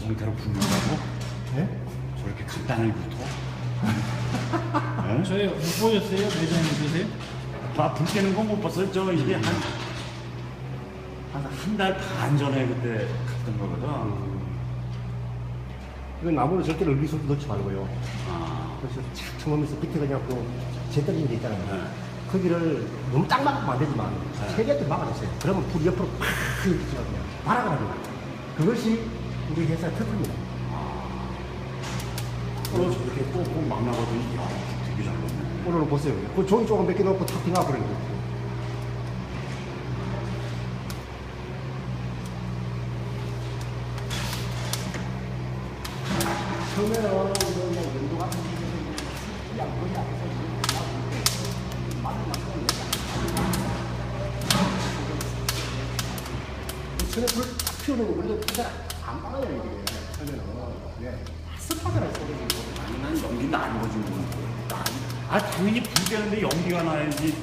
상태로 붓는다고? 예? 저렇게 간단하게 붙어? 저희 못 보셨어요? 매장에 드세요? 불 때는 건 못 봤어요. 저 이게 한 달 반 전에 그때 갔던 거거든. 이건 나무는 절대로 의리소도 넣지 말고요. 아, 그래서 착 쳐보면서 밑에 그냥 또 재떨어진 데 있잖아요. 네. 거기를 너무 딱 막으면 안 되지만 네. 최대한 막아주세요. 그러면 불이 옆으로 팍 이렇게 찌거든요. 발아가랍니다. 그것이 우리 회사의 특허입니다. 저렇게 꼭꼭 막 나가더니 야, 되게 잘 넣네. 오늘은 보세요. 그 종이 조금 몇 개 넣고 탁 팅하버리는 거예요. 처음에는 그냥 연도 같은 데서 그냥 거기 앞에서 처음에 불딱 피우는 거 그래도 피가 안 빠져요 이게 처음에는. 네. 습하잖아요 소리가. 아니, 난 연기 나는 거지 뭐. 당연히 불 때는데 연기가 나야지.